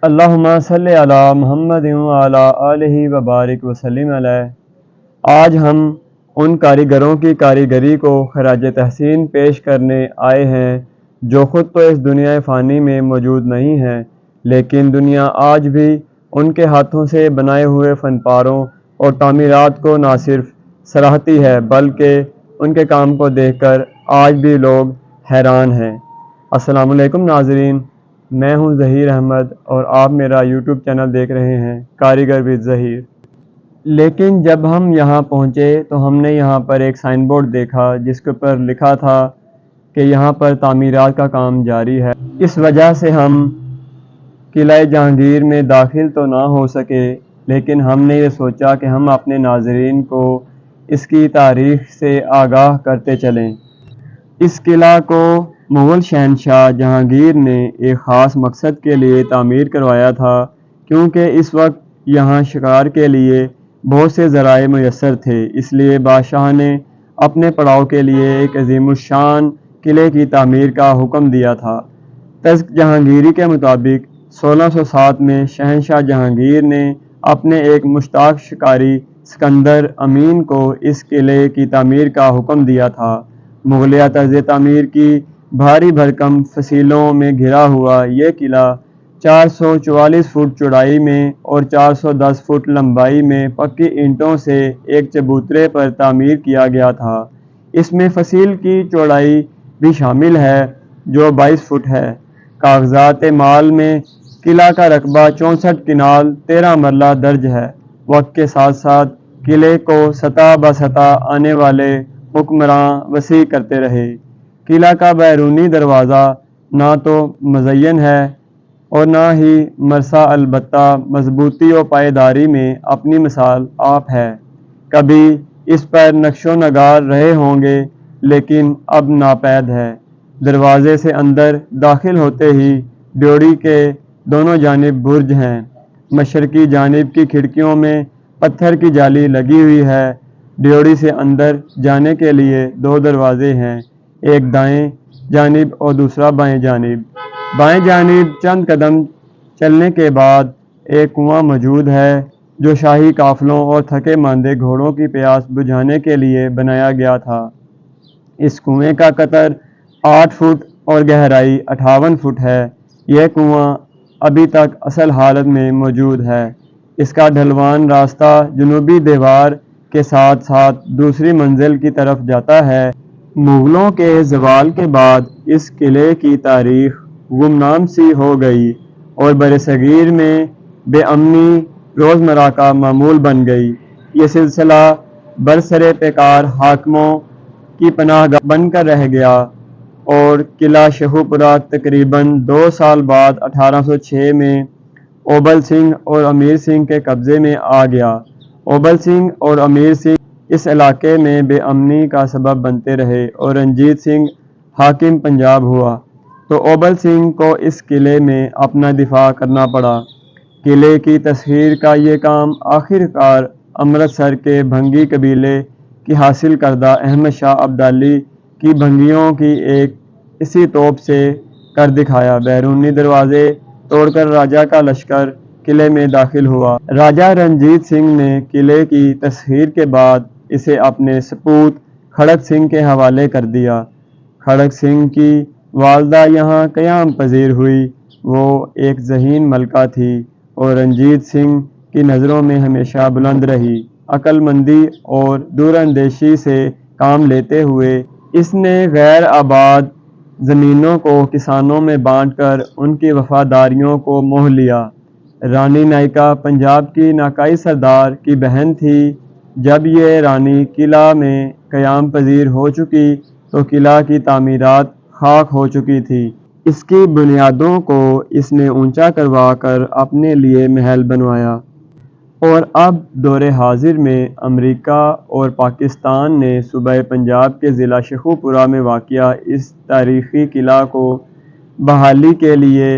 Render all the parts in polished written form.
اللہم صلی علی محمد وعلی آلہ وبارک وسلم علیہ۔ آج ہم ان کاریگروں کی کاریگری کو خراج تحسین پیش کرنے آئے ہیں جو خود تو اس دنیا فانی میں موجود نہیں ہیں، لیکن دنیا آج بھی ان کے ہاتھوں سے بنائے ہوئے فن پاروں اور تعمیرات کو نہ صرف سراہتی ہے بلکہ ان کے کام کو دیکھ کر آج بھی لوگ حیران ہیں۔ السلام علیکم ناظرین، میں ہوں ظہیر احمد اور آپ میرا یوٹیوب چینل دیکھ رہے ہیں کاریگر وِد ظہیر۔ لیکن جب ہم یہاں پہنچے تو ہم نے یہاں پر ایک سائن بورڈ دیکھا جس کے پر لکھا تھا کہ یہاں پر تعمیرات کا کام جاری ہے۔ اس وجہ سے ہم قلعہ جہانگیر میں داخل تو نہ ہو سکے، لیکن ہم نے یہ سوچا کہ ہم اپنے ناظرین کو اس کی تاریخ سے آگاہ کرتے چلیں۔ اس قلعہ کو مغل شہنشاہ جہانگیر نے ایک خاص مقصد کے لیے تعمیر کروایا تھا، کیونکہ اس وقت یہاں شکار کے لیے بہت سے ذرائع میسر تھے۔ اس لیے بادشاہ نے اپنے پڑاؤ کے لیے ایک عظیم الشان قلعے کی تعمیر کا حکم دیا تھا۔ تزک جہانگیری کے مطابق 1607 میں شہنشاہ جہانگیر نے اپنے ایک مشتاق شکاری سکندر امین کو اس قلعے کی تعمیر کا حکم دیا تھا۔ مغلیہ طرز تعمیر کی بھاری بھرکم فصیلوں میں گھرا ہوا یہ قلعہ 444 فٹ چوڑائی میں اور 410 فٹ لمبائی میں پکی اینٹوں سے ایک چبوترے پر تعمیر کیا گیا تھا۔ اس میں فصیل کی چوڑائی بھی شامل ہے جو 22 فٹ ہے۔ کاغذات مال میں قلعہ کا رقبہ 64 کنال 13 مرلہ درج ہے۔ وقت کے ساتھ ساتھ قلعے کو سطح بہ سطح آنے والے حکمراں وسیع کرتے رہے۔ قلعہ کا بیرونی دروازہ نہ تو مزین ہے اور نہ ہی مرصع، البتہ مضبوطی و پائیداری میں اپنی مثال آپ ہے۔ کبھی اس پر نقش و نگار رہے ہوں گے لیکن اب ناپید ہے۔ دروازے سے اندر داخل ہوتے ہی ڈیوڑی کے دونوں جانب برج ہیں۔ مشرقی جانب کی کھڑکیوں میں پتھر کی جالی لگی ہوئی ہے۔ ڈیوڑی سے اندر جانے کے لیے دو دروازے ہیں، ایک دائیں جانب اور دوسرا بائیں جانب۔ بائیں جانب چند قدم چلنے کے بعد ایک کنواں موجود ہے جو شاہی قافلوں اور تھکے ماندے گھوڑوں کی پیاس بجھانے کے لیے بنایا گیا تھا۔ اس کنویں کا قطر 8 فٹ اور گہرائی 58 فٹ ہے۔ یہ کنواں ابھی تک اصل حالت میں موجود ہے۔ اس کا ڈھلوان راستہ جنوبی دیوار کے ساتھ ساتھ دوسری منزل کی طرف جاتا ہے۔ مغلوں کے زوال کے بعد اس قلعے کی تاریخ گمنام سی ہو گئی اور برصغیر میں بے امنی روزمرہ کا معمول بن گئی۔ یہ سلسلہ برسر پیکار حاکموں کی پناہ گاہ بن کر رہ گیا اور قلعہ شیخو پورہ تقریباً 2 سال بعد 1806 میں اوبل سنگھ اور امیر سنگھ کے قبضے میں آ گیا۔ اوبل سنگھ اور امیر سنگھ اس علاقے میں بے امنی کا سبب بنتے رہے اور رنجیت سنگھ حاکم پنجاب ہوا تو اوبل سنگھ کو اس قلعے میں اپنا دفاع کرنا پڑا۔ قلعے کی تسخیر کا یہ کام آخر کار امرتسر کے بھنگی قبیلے کی حاصل کردہ احمد شاہ ابدالی کی بھنگیوں کی ایک اسی توپ سے کر دکھایا۔ بیرونی دروازے توڑ کر راجہ کا لشکر قلعے میں داخل ہوا۔ راجہ رنجیت سنگھ نے قلعے کی تسخیر کے بعد اسے اپنے سپوت کھڑک سنگھ کے حوالے کر دیا۔ کھڑک سنگھ کی والدہ یہاں قیام پذیر ہوئی۔ وہ ایک ذہین ملکہ تھی اور رنجیت سنگھ کی نظروں میں ہمیشہ بلند رہی۔ عقل مندی اور دور اندیشی سے کام لیتے ہوئے اس نے غیر آباد زمینوں کو کسانوں میں بانٹ کر ان کی وفاداریوں کو موہ لیا۔ رانی نائکا پنجاب کی ناکائی سردار کی بہن تھی۔ جب یہ رانی قلعہ میں قیام پذیر ہو چکی تو قلعہ کی تعمیرات خاک ہو چکی تھی۔ اس کی بنیادوں کو اس نے اونچا کروا کر اپنے لیے محل بنوایا اور اب دور حاضر میں امریکہ اور پاکستان نے صوبہ پنجاب کے ضلع شیخو پورہ میں واقع اس تاریخی قلعہ کو بحالی کے لیے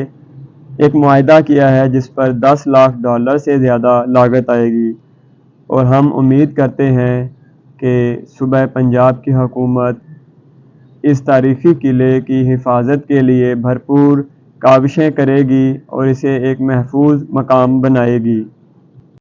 ایک معاہدہ کیا ہے جس پر $10 لاکھ سے زیادہ لاگت آئے گی، اور ہم امید کرتے ہیں کہ صوبہ پنجاب کی حکومت اس تاریخی قلعے کی حفاظت کے لیے بھرپور کاوشیں کرے گی اور اسے ایک محفوظ مقام بنائے گی۔